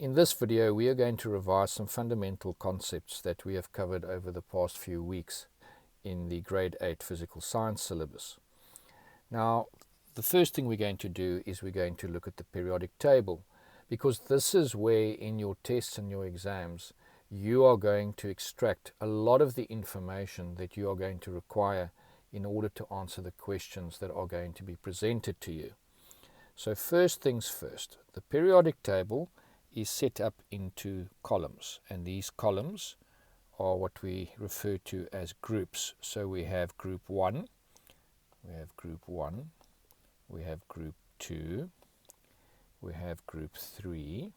In this video, we are going to revise some fundamental concepts that we have covered over the past few weeks in the Grade 8 Physical Science syllabus. Now, the first thing we're going to do is we're going to look at the periodic table, because this is where in your tests and your exams you are going to extract a lot of the information that you are going to require in order to answer the questions that are going to be presented to you. So first things first, the periodic table is set up into columns, and these columns are what we refer to as groups. So we have group 1, we have group 1, we have group 2, we have group 3,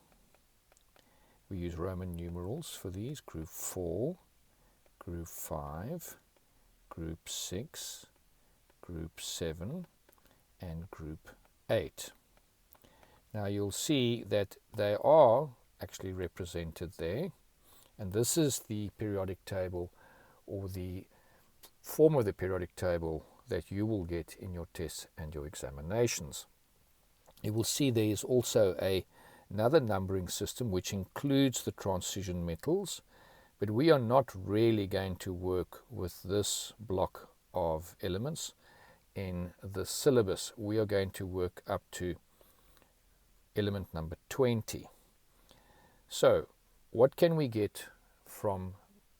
we use Roman numerals for these, group 4, group 5, group 6, group 7, and group 8. Now you'll see that they are actually represented there, and this is the periodic table, or the form of the periodic table that you will get in your tests and your examinations. You will see there is also another numbering system which includes the transition metals, but we are not really going to work with this block of elements in the syllabus. We are going to work up to element number 20. So what can we get from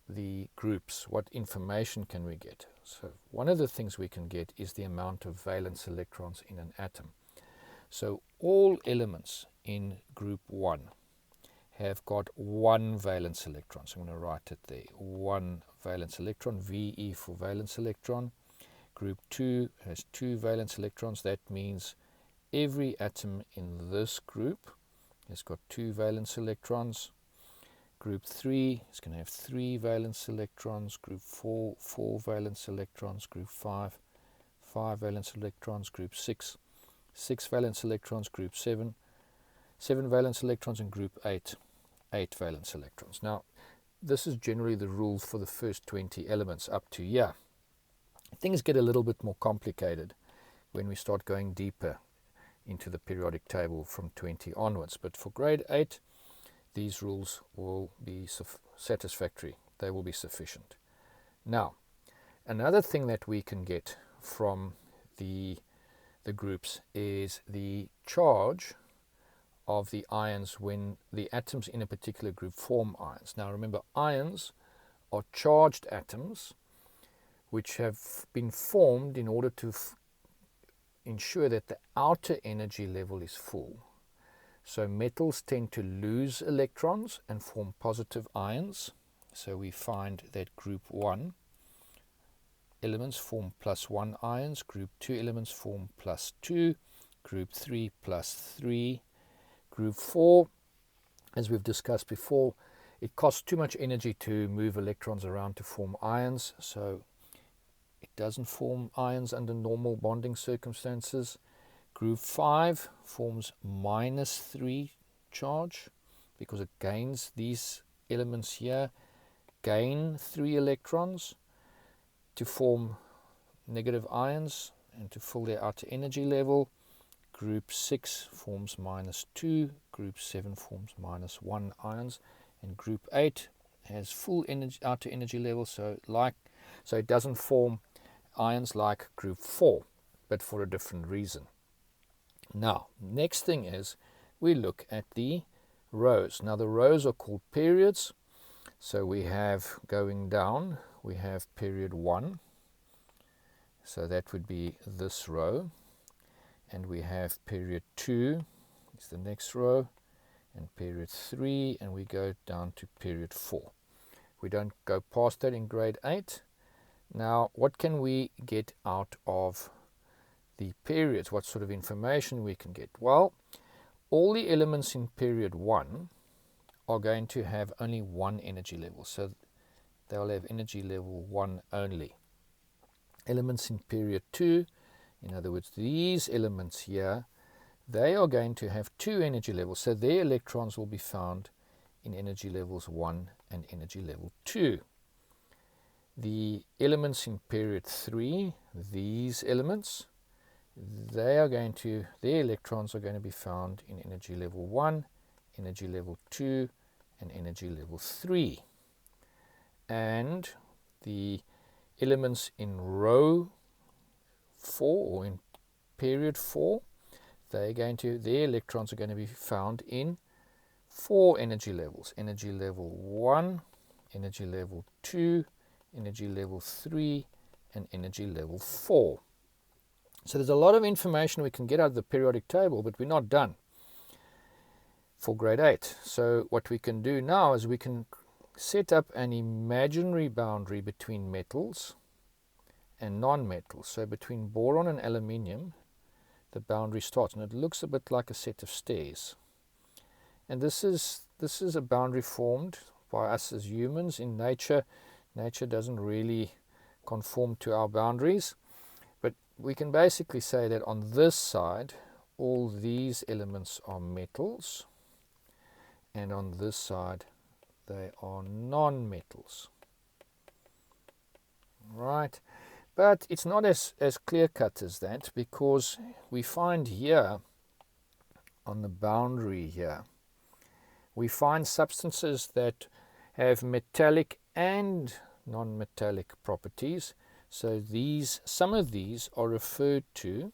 the groups? What information can we get? So one of the things we can get is the amount of valence electrons in an atom. So all elements in group 1 have got one valence electron. So I'm going to write it there. One valence electron, VE for valence electron. Group 2 has 2 valence electrons. That means every atom in this group has got 2 valence electrons. Group 3 is going to have 3 valence electrons. Group 4, 4 valence electrons. Group 5, 5 valence electrons. Group 6, 6 valence electrons. Group 7, 7 valence electrons. And group 8, 8 valence electrons. Now, this is generally the rule for the first 20 elements up to here. Things get a little bit more complicated when we start going deeper into the periodic table from 20 onwards. But for grade 8, these rules will be satisfactory. They will be sufficient. Now, another thing that we can get from the groups is the charge of the ions when the atoms in a particular group form ions. Now remember, ions are charged atoms which have been formed in order to ensure that the outer energy level is full. So metals tend to lose electrons and form positive ions. So we find that group 1 elements form +1 ions, group 2 elements form +2, group 3 +3, group 4, as we've discussed before, it costs too much energy to move electrons around to form ions, so it doesn't form ions under normal bonding circumstances. Group 5 forms -3 charge because it gains, these elements here gain 3 electrons to form negative ions and to fill their outer energy level. Group 6 forms -2, group 7 forms -1 ions, and group 8 has full outer energy level, so it doesn't form ions like group 4, but for a different reason. Now, next thing is we look at the rows. Now the rows are called periods. So we have, going down, we have period 1. So that would be this row. And we have period 2, it's the next row, and period 3, and we go down to period 4. We don't go past that in grade 8. Now, what can we get out of the periods? What sort of information we can get? Well, all the elements in period 1 are going to have only one energy level. So they'll have energy level 1 only. Elements in period 2, in other words, these elements here, they are going to have 2 energy levels. So their electrons will be found in energy levels 1 and energy level 2. The elements in period 3, these elements, their electrons are going to be found in energy level 1, energy level 2, and energy level 3. And the elements in row 4 or in period 4, their electrons are going to be found in 4 energy levels. Energy level 1, energy level 2, energy level 3, and energy level 4. So there's a lot of information we can get out of the periodic table, but we're not done for grade 8. So what we can do now is we can set up an imaginary boundary between metals and non-metals. So between boron and aluminium, the boundary starts, and it looks a bit like a set of stairs. And this is a boundary formed by us as humans. In nature doesn't really conform to our boundaries, but we can basically say that on this side all these elements are metals, and on this side they are non-metals. Right? But it's not as clear-cut as that, because we find here on the boundary here, we find substances that have metallic and non-metallic properties. So some of these are referred to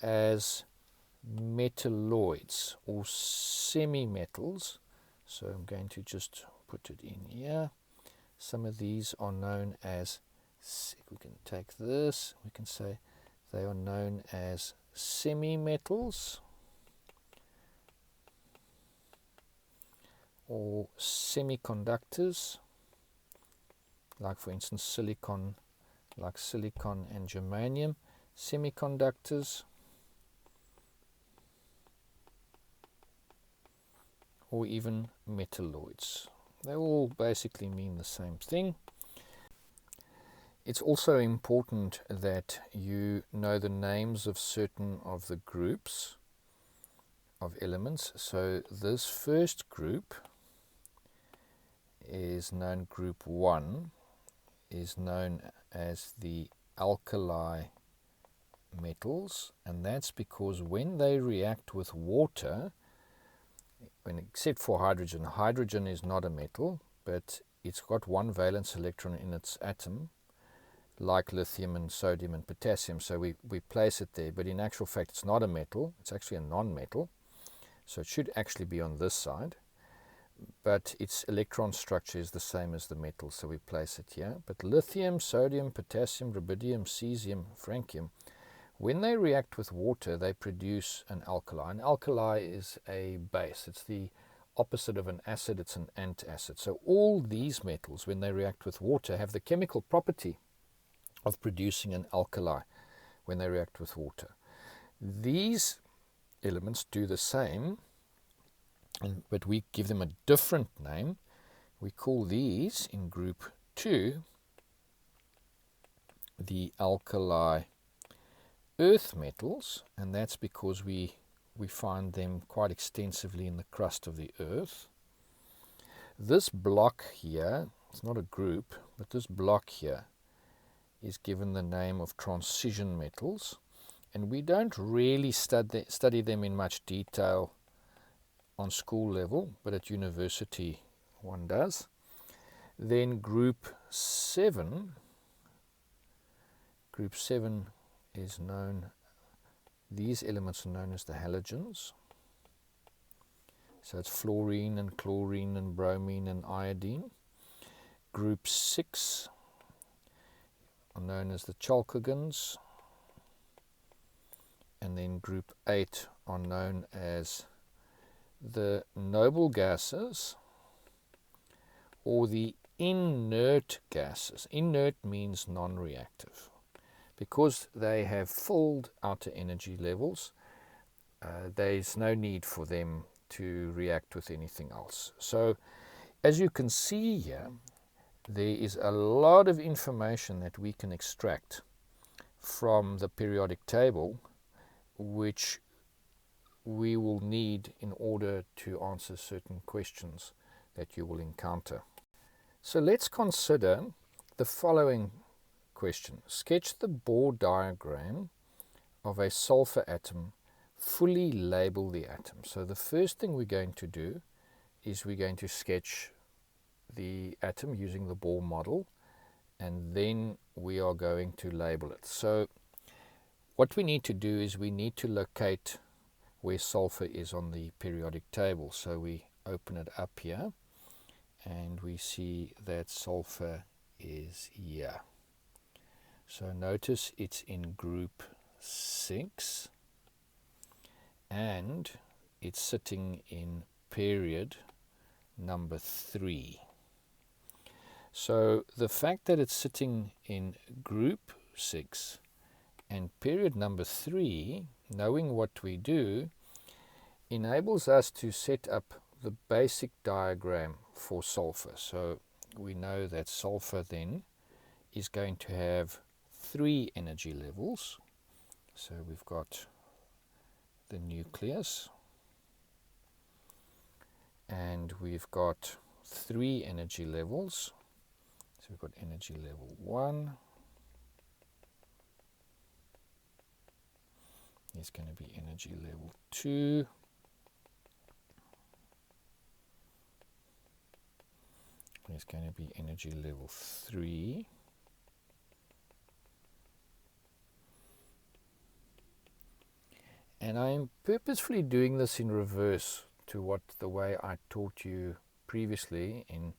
as metalloids or semi-metals. So I'm going to just put it in here. Some of these are known as, if we can take this, we can say they are known as semi-metals or semiconductors, like for instance silicon, like silicon and germanium, semiconductors, or even metalloids. They all basically mean the same thing. It's also important that you know the names of certain of the groups of elements. So this first group is known, group 1 is known as the alkali metals, and that's because when they react with water, except for hydrogen, hydrogen is not a metal, but it's got one valence electron in its atom, like lithium and sodium and potassium, so we place it there, but in actual fact it's not a metal, it's actually a non-metal, so it should actually be on this side, but its electron structure is the same as the metal, so we place it here. But lithium, sodium, potassium, rubidium, cesium, francium, when they react with water, they produce an alkali. An alkali is a base. It's the opposite of an acid. It's an antacid. So all these metals, when they react with water, have the chemical property of producing an alkali when they react with water. These elements do the same, but we give them a different name. We call these in group 2 the alkali earth metals, and that's because we find them quite extensively in the crust of the earth. This block here, it's not a group, but this block here is given the name of transition metals, and we don't really study them in much detail on school level, but at university one does. Then group 7 is known, these elements are known as the halogens. So it's fluorine and chlorine and bromine and iodine. Group 6 are known as the chalcogens, and then group 8 are known as the noble gases or the inert gases. Inert means non-reactive. Because they have filled outer energy levels, there's no need for them to react with anything else. So as you can see here, there is a lot of information that we can extract from the periodic table, which we will need in order to answer certain questions that you will encounter. So let's consider the following question. Sketch the Bohr diagram of a sulfur atom fully label the atom. So the first thing we're going to do is we're going to sketch the atom using the Bohr model, and then we are going to label it. So what we need to do is we need to locate where sulfur is on the periodic table. So we open it up here and we see that sulfur is here. So notice it's in group 6 and it's sitting in period number 3. So the fact that it's sitting in group 6 and period number 3, knowing what we do, enables us to set up the basic diagram for sulfur. So we know that sulfur then is going to have 3 energy levels. So we've got the nucleus, and we've got 3 energy levels. So we've got energy level 1, there's going to be energy level 2, there's going to be energy level 3, and I'm purposefully doing this in reverse to the way I taught you previously in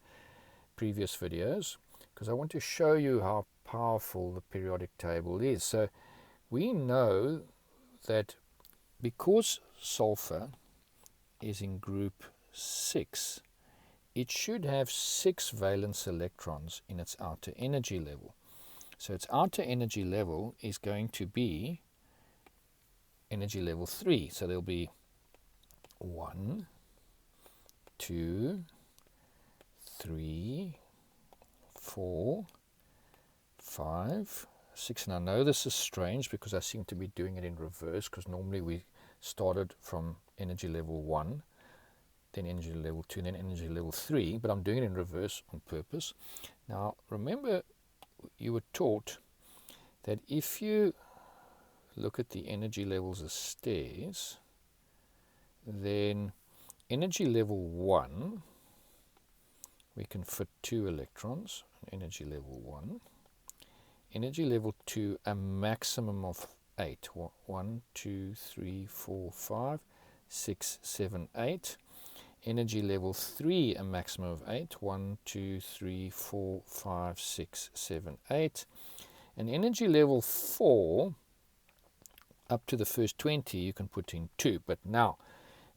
previous videos, because I want to show you how powerful the periodic table is. So we know that because sulfur is in group 6, it should have 6 valence electrons in its outer energy level. So its outer energy level is going to be energy level 3. So there'll be 1, 2, 3, 4, 5, 6. And I know this is strange because I seem to be doing it in reverse, because normally we started from energy level 1, then energy level 2, then energy level 3, but I'm doing it in reverse on purpose. Now remember, you were taught that if you look at the energy levels as stairs, then energy level 1, we can fit 2 electrons, energy level 1. Energy level 2, a maximum of 8. 1, 2, 3, 4, 5, 6, 7, 8. Energy level 3, a maximum of 8. 1, 2, 3, 4, 5, 6, 7, 8. And energy level 4, up to the first 20, you can put in 2. But now,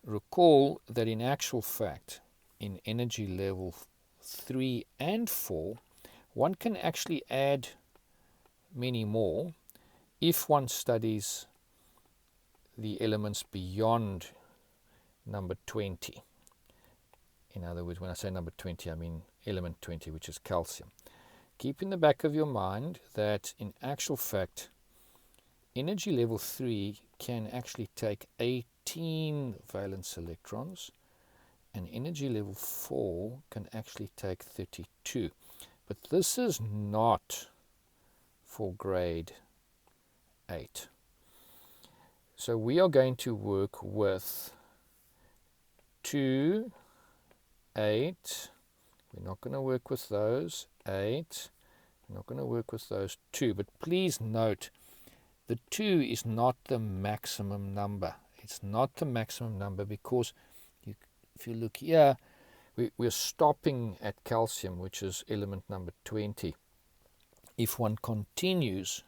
recall that in actual fact, in energy level 3 and 4, one can actually add many more if one studies the elements beyond number 20. In other words, when I say number 20, I mean element 20, which is calcium. Keep in the back of your mind that in actual fact, energy level 3 can actually take 18 valence electrons, and energy level 4 can actually take 32. But this is not for grade 8. So we are going to work with 2, 8. We're not going to work with those 8. We're not going to work with those 2. But please note, the 2 is not the maximum number. It's not the maximum number because if you look here, we're stopping at calcium, which is element number 20. If one continues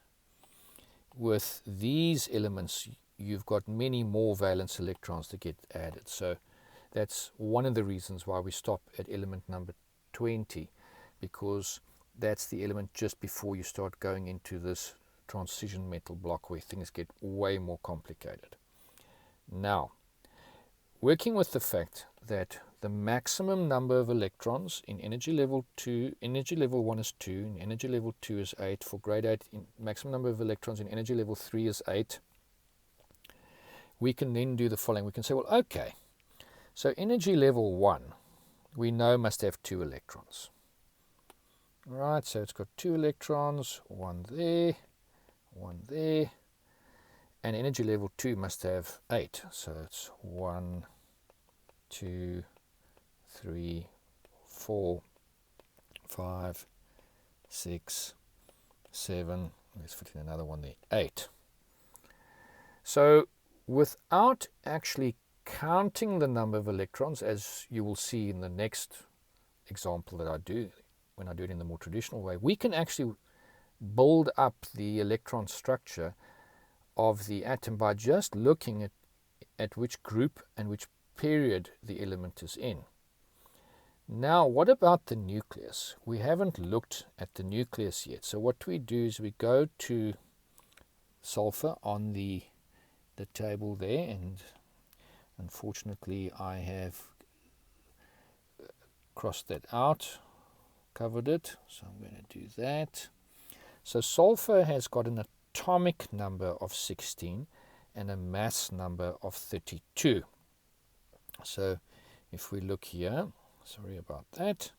with these elements, you've got many more valence electrons to get added. So that's one of the reasons why we stop at element number 20, because that's the element just before you start going into this transition metal block where things get way more complicated. Now, working with the fact that the maximum number of electrons in energy level 2, energy level 1 is 2, and energy level 2 is 8. For grade 8, maximum number of electrons in energy level 3 is 8. We can then do the following. We can say, well, okay, so energy level 1, we know must have 2 electrons. Right, so it's got 2 electrons, one there, and energy level 2 must have 8. So it's 1, 2, 3, 4, 5, 6, 7, let's put in another one there, 8. So without actually counting the number of electrons, as you will see in the next example that I do, when I do it in the more traditional way, we can actually build up the electron structure of the atom by just looking at which group and which period the element is in. Now, what about the nucleus? We haven't looked at the nucleus yet. So what we do is we go to sulfur on the table there, and unfortunately I have crossed that out, covered it, so I'm going to do that. So sulfur has got an atomic number of 16 and a mass number of 32. So if we look here, sorry about that.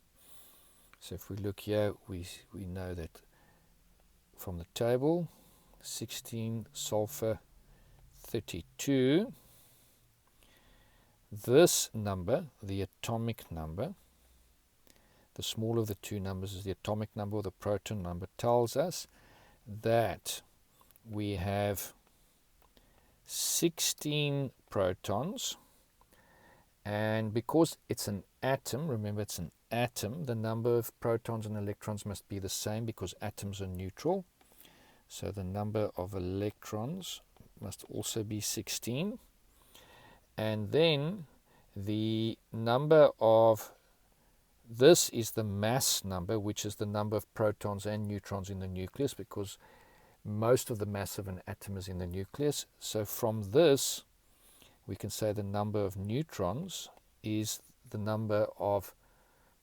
So if we look here, we know that from the table, 16 sulfur, 32. This number, the atomic number, the smaller of the two numbers is the atomic number or the proton number, tells us that we have 16 protons, and because it's an atom, remember it's an atom, the number of protons and electrons must be the same because atoms are neutral. So the number of electrons must also be 16. And then the number of, this is the mass number, which is the number of protons and neutrons in the nucleus, because most of the mass of an atom is in the nucleus. So from this, we can say the number of neutrons is the number of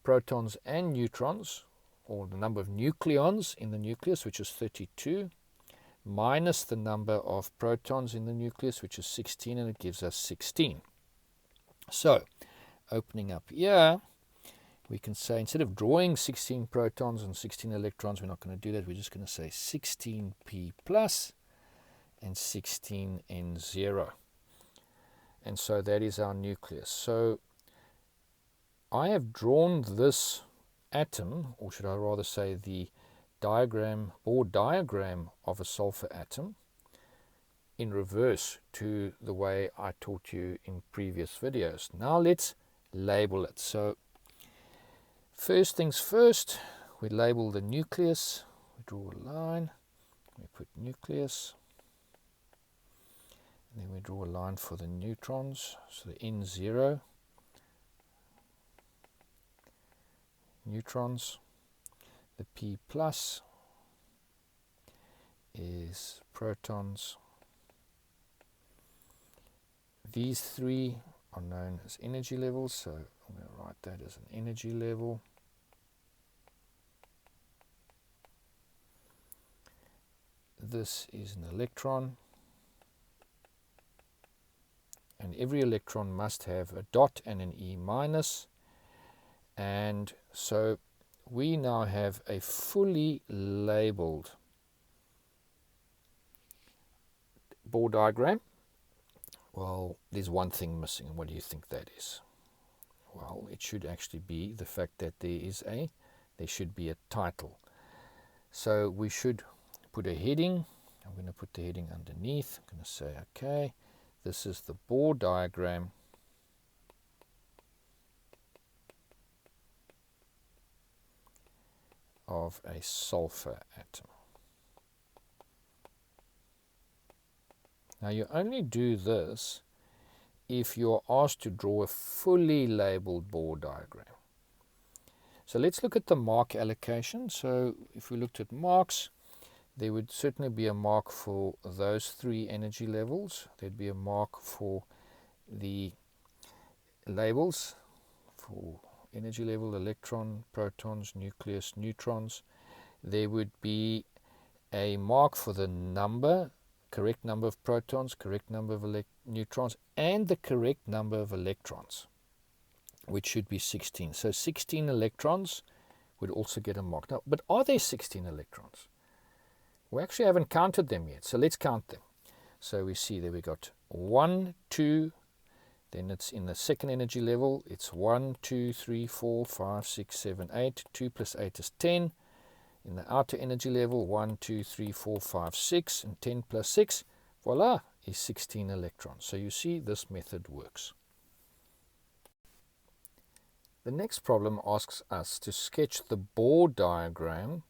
protons and neutrons, or the number of nucleons in the nucleus, which is 32, minus the number of protons in the nucleus, which is 16, and it gives us 16. So, opening up here, we can say, instead of drawing 16 protons and 16 electrons, we're not going to do that. We're just going to say 16p plus and 16n0. And so that is our nucleus. So I have drawn this atom, or should I rather say the diagram or diagram of a sulfur atom, in reverse to the way I taught you in previous videos. Now let's label it. So first things first, we label the nucleus. We draw a line, we put nucleus, and then we draw a line for the neutrons, so the N0, neutrons. The P plus is protons. These three are known as energy levels, so I'm going to write that as an energy level. This is an electron, and every electron must have a dot and an E minus, and so we now have a fully labeled Bohr diagram. Well, there's one thing missing. What do you think that is? Well, it should actually be the fact that there should be a title. So we should put a heading. I'm going to put the heading underneath. I'm going to say, okay, this is the Bohr diagram of a sulfur atom. Now you only do this if you're asked to draw a fully labeled Bohr diagram. So let's look at the mark allocation. So if we looked at marks, there would certainly be a mark for those three energy levels. There'd be a mark for the labels for energy level, electron, protons, nucleus, neutrons. There would be a mark for the number, correct number of protons, correct number of neutrons, and the correct number of electrons, which should be 16. So 16 electrons would also get a mark. Now, but are there 16 electrons? We actually haven't counted them yet, so let's count them. So we see there we got 1, 2, then it's in the second energy level, it's 1, 2, 3, 4, 5, 6, 7, 8, 2 plus 8 is 10. In the outer energy level, 1, 2, 3, 4, 5, 6, and 10 plus 6, voila, is 16 electrons. So you see this method works. The next problem asks us to sketch the Bohr diagram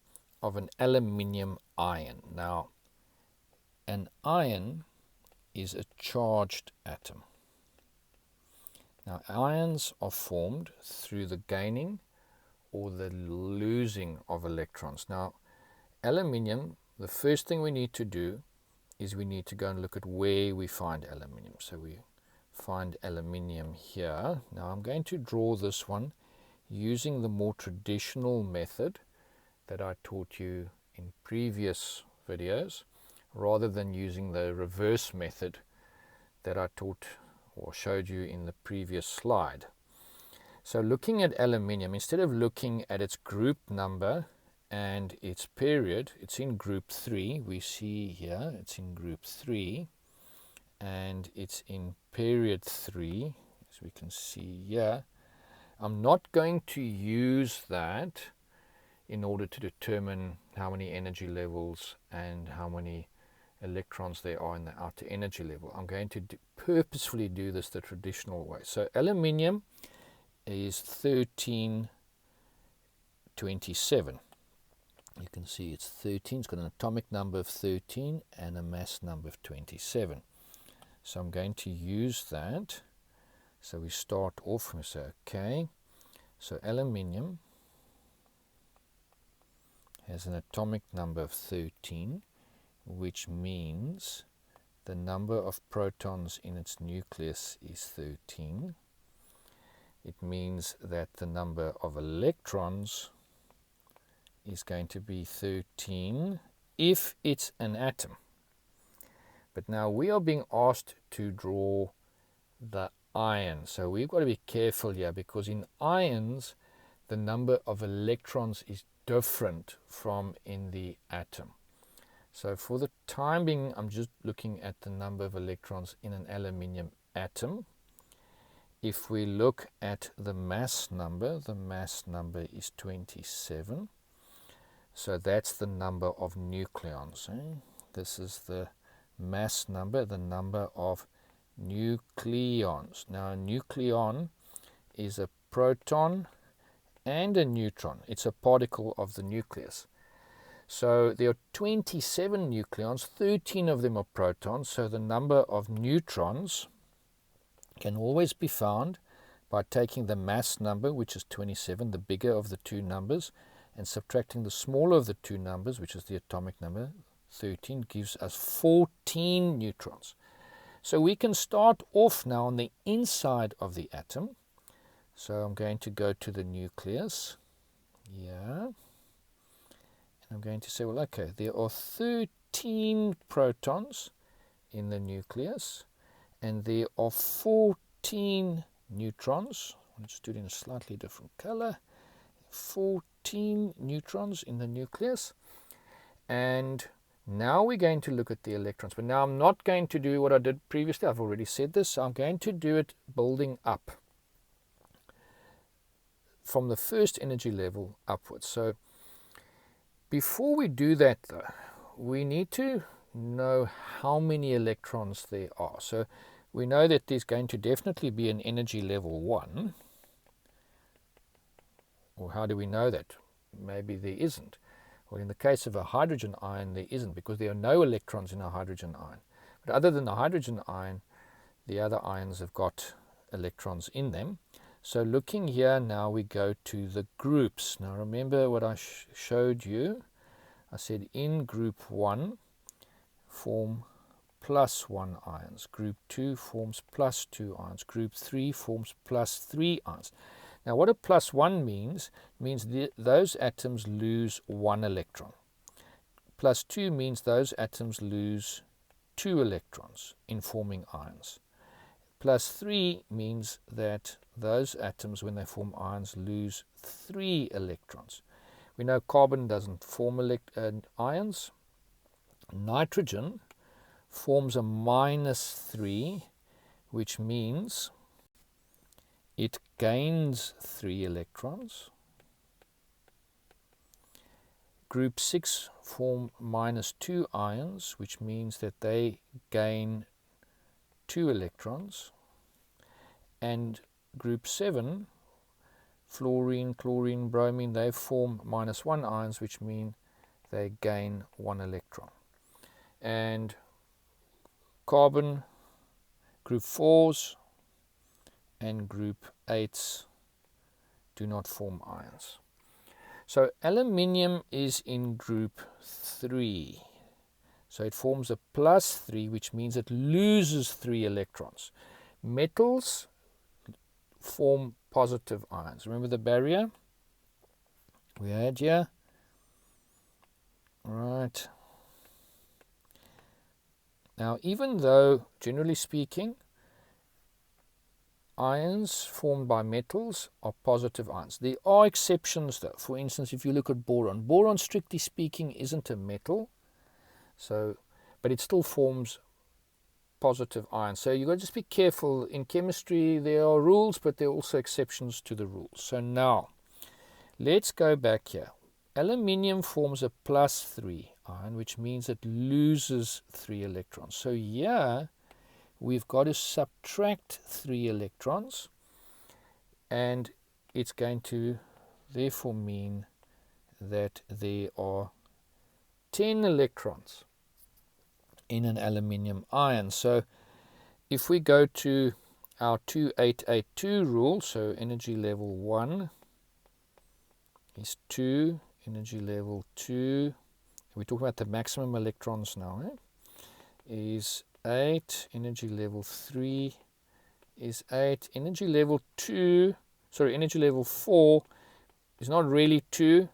of an aluminium ion. Now, an ion is a charged atom. Now, ions are formed through the gaining or the losing of electrons. Now, aluminium, the first thing we need to do is we need to go and look at where we find aluminium. So we find aluminium here. Now I'm going to draw this one using the more traditional method that I taught you in previous videos, rather than using the reverse method that I taught or showed you in the previous slide. So looking at aluminium, instead of looking at its group number and its period, it's in group 3. We see here it's in group 3 and it's in period 3, as we can see here. I'm not going to use that in order to determine how many energy levels and how many electrons there are in the outer energy level. I'm going to purposefully do this the traditional way. So aluminium is 1327. You can see it's 13. It's got an atomic number of 13 and a mass number of 27. So I'm going to use that. So we start off and say, okay, so aluminium has an atomic number of 13, which means the number of protons in its nucleus is 13. It means that the number of electrons is going to be 13 if it's an atom. But now we are being asked to draw the ion. So we've got to be careful here, because in ions the number of electrons is different from in the atom. So for the time being, I'm just looking at the number of electrons in an aluminium atom. If we look at the mass number is 27. So that's the number of nucleons. This is the mass number, the number of nucleons. Now a nucleon is a proton and a neutron. It's a particle of the nucleus. So there are 27 nucleons, 13 of them are protons, so the number of neutrons can always be found by taking the mass number, which is 27, the bigger of the two numbers, and subtracting the smaller of the two numbers, which is the atomic number, 13, gives us 14 neutrons. So we can start off now on the inside of the atom. So I'm going to go to the nucleus. Yeah. And I'm going to say, well, okay, there are 13 protons in the nucleus, and there are 14 neutrons. I'll just do it in a slightly different color. 14 neutrons in the nucleus. And now we're going to look at the electrons. But now I'm not going to do what I did previously. I've already said this. So I'm going to do it building up from the first energy level upwards. So before we do that, though, we need to know how many electrons there are. So we know that there's going to definitely be an energy level 1. Or how do we know that? Maybe there isn't. Well, in the case of a hydrogen ion, there isn't, because there are no electrons in a hydrogen ion. But other than the hydrogen ion, the other ions have got electrons in them. So looking here now, we go to the groups. Now remember what I showed you. I said in group 1 form +1 ions. Group 2 forms +2 ions. Group 3 forms +3 ions. Now what a +1 means those atoms lose 1 electron. +2 means those atoms lose 2 electrons in forming ions. +3 means that those atoms, when they form ions, lose 3 electrons. We know carbon doesn't form ions. Nitrogen forms a -3, which means it gains 3 electrons. Group 6 form -2 ions, which means that they gain 2 electrons. And group 7, fluorine, chlorine, bromine, they form -1 ions, which mean they gain 1 electron. And carbon, group 4s and group 8s do not form ions. So aluminium is in group 3. So it forms a +3, which means it loses 3 electrons. Metals form positive ions. Remember the barrier we had here? Right. Now, even though, generally speaking, ions formed by metals are positive ions, there are exceptions though. For instance, if you look at boron, boron, strictly speaking, isn't a metal, but it still forms positive ions. So you've got to just be careful. In chemistry, there are rules, but there are also exceptions to the rules. So now, let's go back here. Aluminium forms a +3 ion, which means it loses 3 electrons. So here, we've got to subtract 3 electrons, and it's going to therefore mean that there are 10 electrons in an aluminium ion. So if we go to our 2882 rule, so energy level 1 is 2, energy level 2, we're talking about the maximum electrons now, is 8, energy level 3 is 8, energy level 4 is not really 2,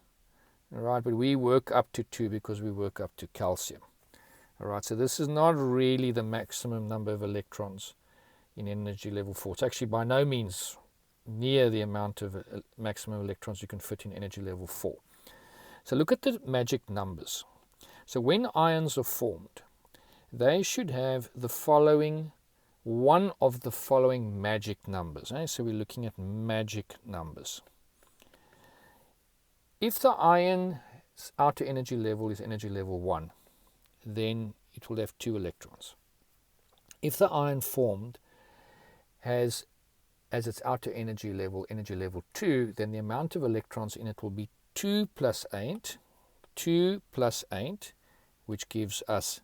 right, but we work up to 2 because we work up to calcium. Alright, so this is not really the maximum number of electrons in energy level 4. It's actually by no means near the amount of maximum electrons you can fit in energy level 4. So look at the magic numbers. So when ions are formed, they should have the following, one of the following magic numbers. So we're looking at magic numbers. If the ion's outer energy level is energy level 1, then it will have 2 electrons. If the ion formed has as its outer energy level 2, then the amount of electrons in it will be 2 plus 8, which gives us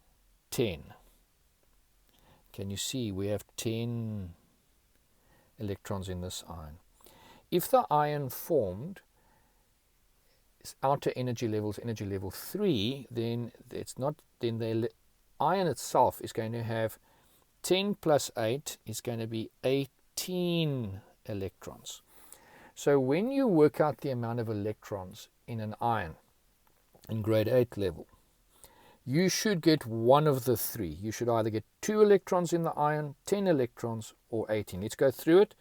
10. Can you see we have 10 electrons in this ion? If the ion formed its outer energy level is energy level 3, then the ion itself is going to have 10 plus 8 is going to be 18 electrons. So when you work out the amount of electrons in an ion in grade 8 level, you should get one of the three. You should either get 2 electrons in the ion, 10 electrons, or 18. Let's go through it.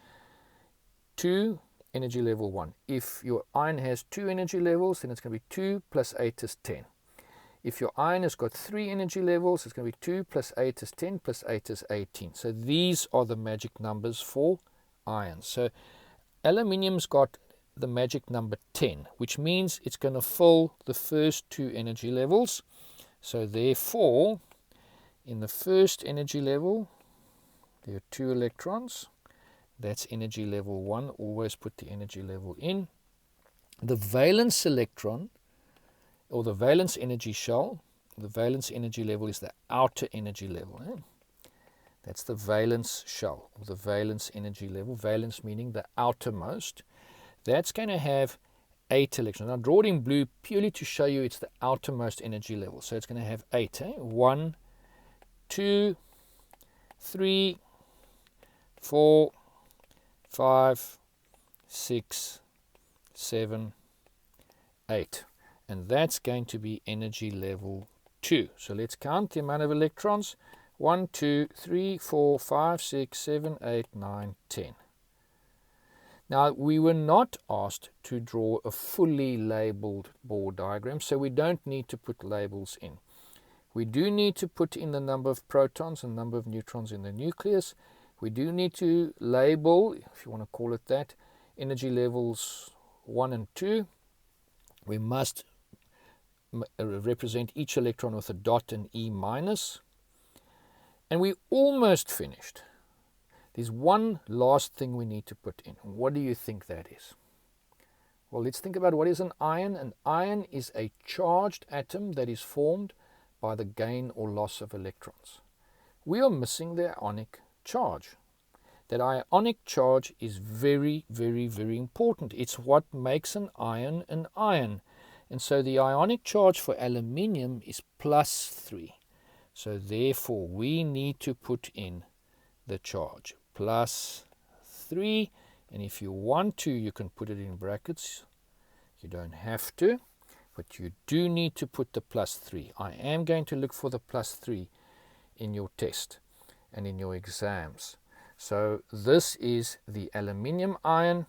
2, energy level 1. If your ion has 2 energy levels, then it's going to be 2 plus 8 is 10. If your ion has got 3 energy levels, it's going to be 2 plus 8 is 10 plus 8 is 18. So these are the magic numbers for ions. So aluminium's got the magic number 10, which means it's going to fill the first 2 energy levels. So therefore, in the first energy level, there are 2 electrons. That's energy level 1. Always put the energy level in. The valence electron, or the valence energy shell, the valence energy level is the outer energy level. That's the valence shell, or the valence energy level. Valence meaning the outermost. That's going to have 8 electrons. Now, I draw it in blue purely to show you it's the outermost energy level. So it's going to have 8. 1, 2, 3, 4, 5, 6, 7, 8. And that's going to be energy level 2. So let's count the amount of electrons. 1, 2, 3, 4, 5, 6, 7, 8, 9, 10. Now, we were not asked to draw a fully labeled Bohr diagram, so we don't need to put labels in. We do need to put in the number of protons and number of neutrons in the nucleus. We do need to label, if you want to call it that, energy levels 1 and 2. We must represent each electron with a dot and E minus. And we almost finished. There's one last thing we need to put in. What do you think that is? Well, let's think about what is an ion. An ion is a charged atom that is formed by the gain or loss of electrons. We are missing the ionic charge. That ionic charge is very, very, very important. It's what makes an ion an ion. And so the ionic charge for aluminium is +3. So therefore we need to put in the charge +3. And if you want to, you can put it in brackets. You don't have to, but you do need to put the +3. I am going to look for the +3 in your test and in your exams. So this is the aluminium ion,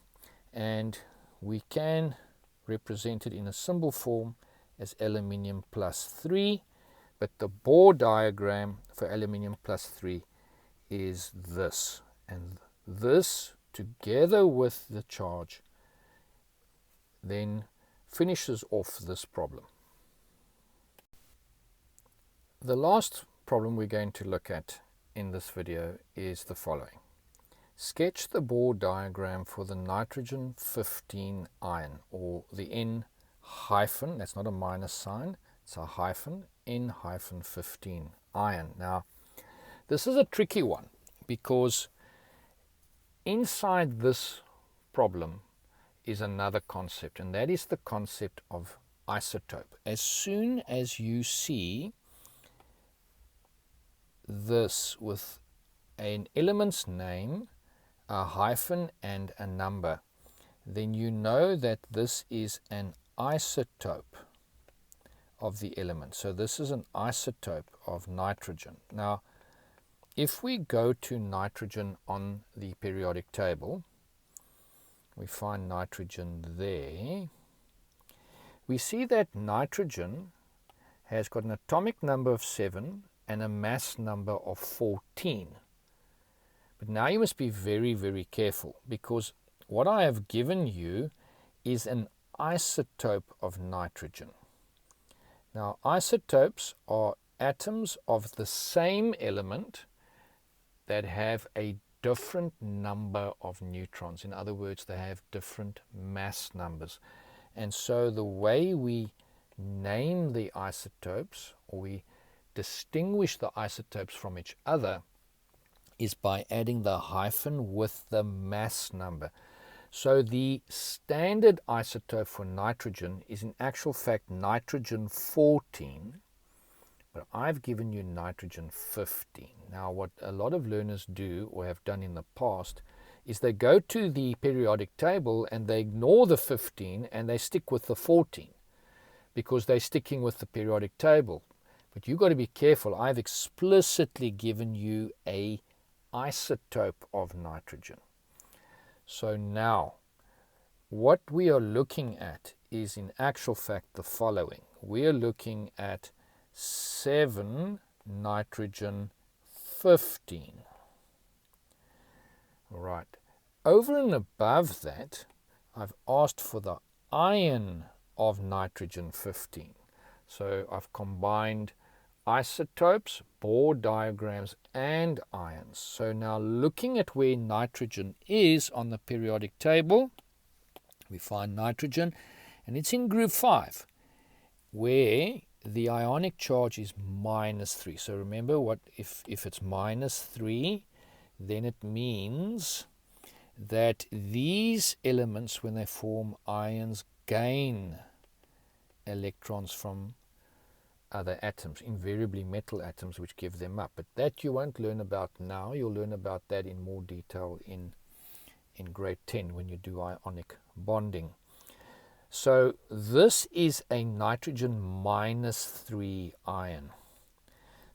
and we can represent it in a symbol form as aluminium +3, but the Bohr diagram for aluminium +3 is this, and this together with the charge then finishes off this problem. The last problem we're going to look at in this video is the following. Sketch the Bohr diagram for the nitrogen 15 ion, or the N hyphen, that's not a minus sign, it's a hyphen, N-15 ion. Now, this is a tricky one because inside this problem is another concept, and that is the concept of isotope. As soon as you see this with an element's name, a hyphen and a number, then you know that this is an isotope of the element. So this is an isotope of nitrogen. Now, if we go to nitrogen on the periodic table, we find nitrogen there. We see that nitrogen has got an atomic number of 7 and a mass number of 14. But now you must be very, very careful, because what I have given you is an isotope of nitrogen. Now, isotopes are atoms of the same element that have a different number of neutrons. In other words, they have different mass numbers. And so the way we name the isotopes, or we distinguish the isotopes from each other, is by adding the hyphen with the mass number. So the standard isotope for nitrogen is in actual fact nitrogen 14, but I've given you nitrogen 15. Now, what a lot of learners do, or have done in the past, is they go to the periodic table and they ignore the 15 and they stick with the 14 because they're sticking with the periodic table. But you've got to be careful. I've explicitly given you a isotope of nitrogen. So now, what we are looking at is in actual fact the following. We are looking at 7 nitrogen 15. All right. Over and above that, I've asked for the ion of nitrogen 15. So I've combined isotopes, Bohr diagrams, and ions. So now looking at where nitrogen is on the periodic table, we find nitrogen, and it's in group 5, where the ionic charge is -3. So remember, what if it's -3, then it means that these elements, when they form ions, gain electrons from other atoms, invariably metal atoms, which give them up. But that you won't learn about now. You'll learn about that in more detail in grade 10 when you do ionic bonding. So this is a nitrogen -3 ion.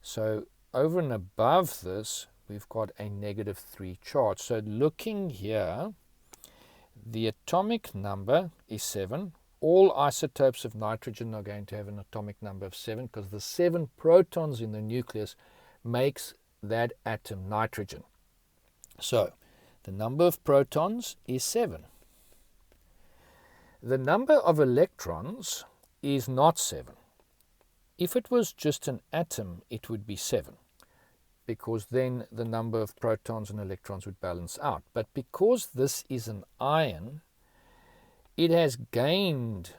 So over and above this, we've got a -3 charge. So looking here, the atomic number is 7. all isotopes of nitrogen are going to have an atomic number of 7 because the 7 protons in the nucleus makes that atom nitrogen. So the number of protons is 7. The number of electrons is not 7. If it was just an atom, it would be 7, because then the number of protons and electrons would balance out. But because this is an ion, it has gained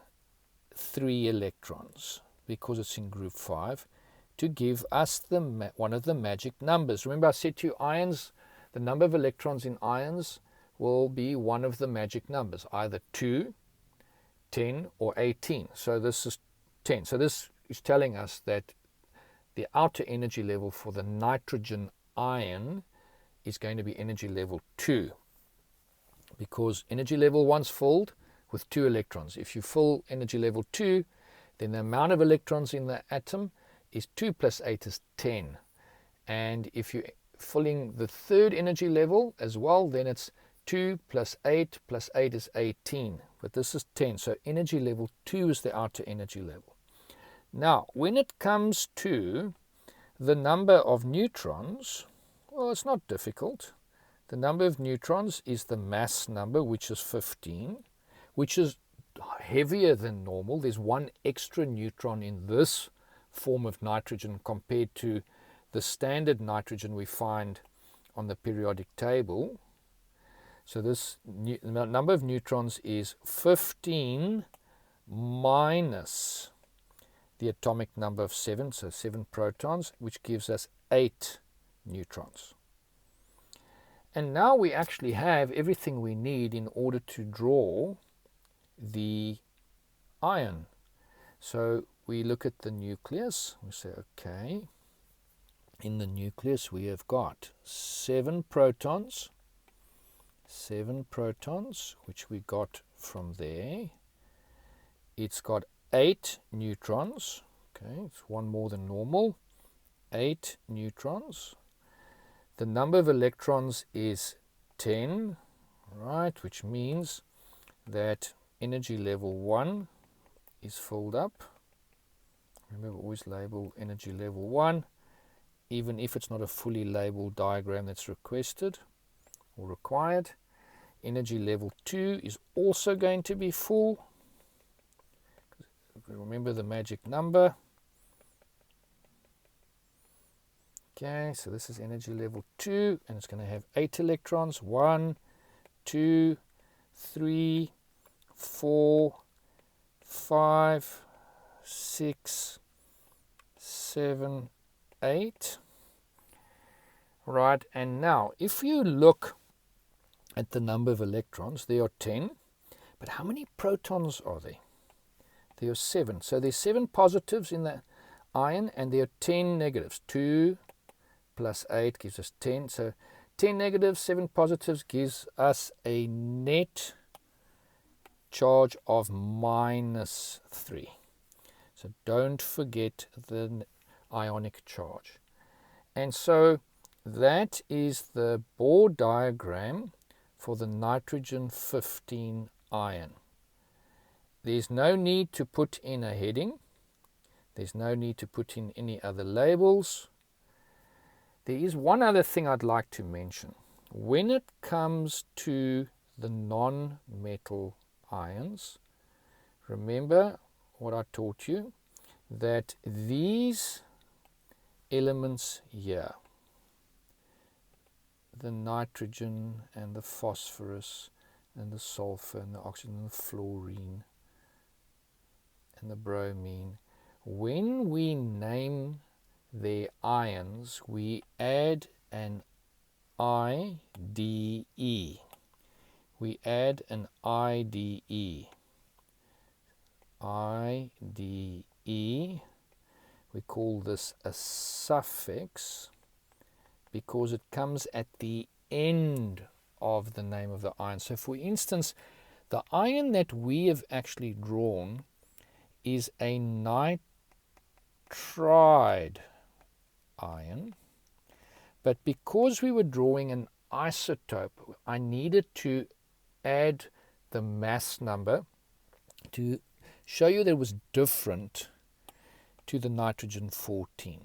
3 electrons, because it's in group 5, to give us one of the magic numbers. Remember I said to you, ions, the number of electrons in ions will be one of the magic numbers, either 2, 10 or 18. So this is 10. So this is telling us that the outer energy level for the nitrogen ion is going to be energy level 2, because energy level 1's filled with 2 electrons. If you fill energy level 2, then the amount of electrons in the atom is 2 plus 8 is 10. And if you're filling the third energy level as well, then it's 2 plus 8 is 18. But this is 10. So energy level 2 is the outer energy level. Now, when it comes to the number of neutrons, well, it's not difficult. The number of neutrons is the mass number, which is 15, which is heavier than normal. There's 1 extra neutron in this form of nitrogen compared to the standard nitrogen we find on the periodic table. So this number of neutrons is 15 minus the atomic number of 7, so 7 protons, which gives us 8 neutrons. And now we actually have everything we need in order to draw the ion. So we look at the nucleus, we say, okay, in the nucleus we have got 7 protons, which we got from there. It's got 8 neutrons, okay, it's 1 more than normal, 8 neutrons. The number of electrons is 10, right, which means that energy level 1 is filled up. Remember, always label energy level 1, even if it's not a fully labeled diagram that's requested or required. Energy level 2 is also going to be full. Remember the magic number. Okay, so this is energy level 2, and it's going to have 8 electrons. 1, 2, 3, 4, 5, 6, 7, 8. Right, and now if you look at the number of electrons, there are 10, but how many protons are there? There are 7. So there's 7 positives in the ion, and there are 10 negatives. 2 plus 8 gives us 10. So 10 negatives, 7 positives gives us a net charge of minus 3. So don't forget the ionic charge. And so that is the Bohr diagram for the nitrogen 15 ion. There's no need to put in a heading. There's no need to put in any other labels. There is one other thing I'd like to mention. When it comes to the non-metal ions, remember what I taught you, that these elements here, the nitrogen and the phosphorus and the sulfur and the oxygen and the fluorine and the bromine, when we name their ions, we add an IDE. We add an IDE. IDE. We call this a suffix because it comes at the end of the name of the ion. So for instance, the ion that we have actually drawn is a nitride ion, but because we were drawing an isotope, I needed to add the mass number to show you that it was different to the nitrogen-14.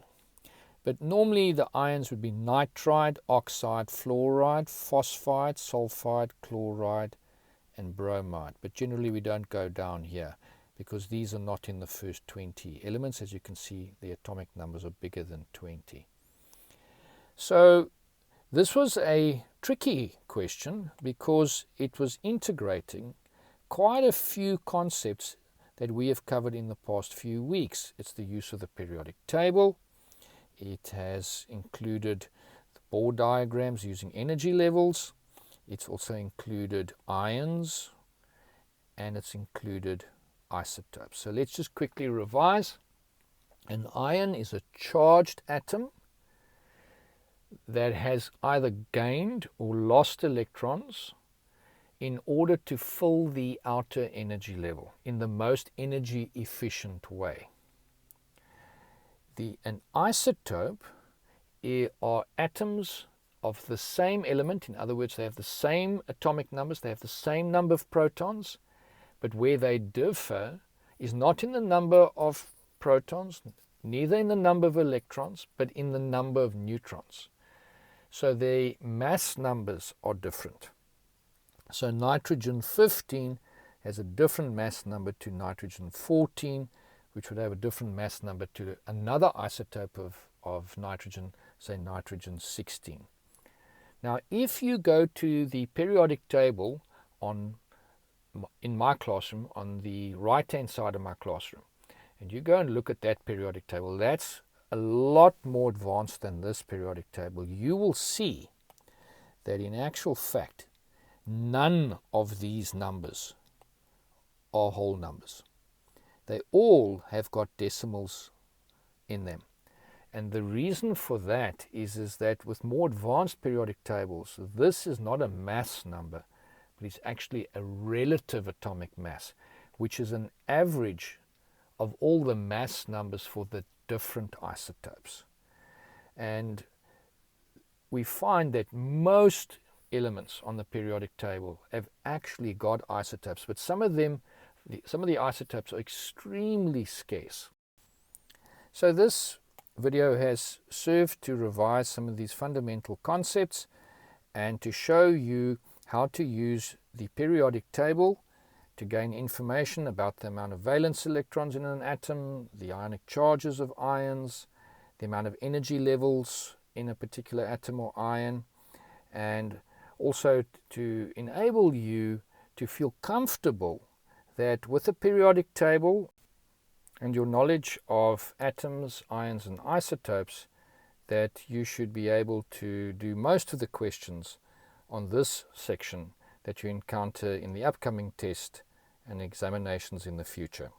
But normally the ions would be nitride, oxide, fluoride, phosphide, sulfide, chloride, and bromide. But generally we don't go down here because these are not in the first 20 elements. As you can see, the atomic numbers are bigger than 20. So this was a tricky question because it was integrating quite a few concepts that we have covered in the past few weeks. It's the use of the periodic table. It has included the Bohr diagrams using energy levels. It's also included ions, and it's included isotopes. So let's just quickly revise. An ion is a charged atom that has either gained or lost electrons in order to fill the outer energy level in the most energy efficient way. An isotope are atoms of the same element. In other words, they have the same atomic numbers, they have the same number of protons, but where they differ is not in the number of protons, neither in the number of electrons, but in the number of neutrons. So their mass numbers are different. So nitrogen-15 has a different mass number to nitrogen-14, which would have a different mass number to another isotope of nitrogen, say nitrogen-16. Now, if you go to the periodic table in my classroom, on the right-hand side of my classroom, and you go and look at that periodic table, that's a lot more advanced than this periodic table. You will see that in actual fact, none of these numbers are whole numbers. They all have got decimals in them. And the reason for that is that with more advanced periodic tables, this is not a mass number, but it's actually a relative atomic mass, which is an average of all the mass numbers for the different isotopes. And we find that most elements on the periodic table have actually got isotopes, but some of the isotopes are extremely scarce. So this video has served to revise some of these fundamental concepts and to show you how to use the periodic table to gain information about the amount of valence electrons in an atom, the ionic charges of ions, the amount of energy levels in a particular atom or ion, and also to enable you to feel comfortable that with a periodic table and your knowledge of atoms, ions and isotopes, that you should be able to do most of the questions on this section that you encounter in the upcoming test and examinations in the future.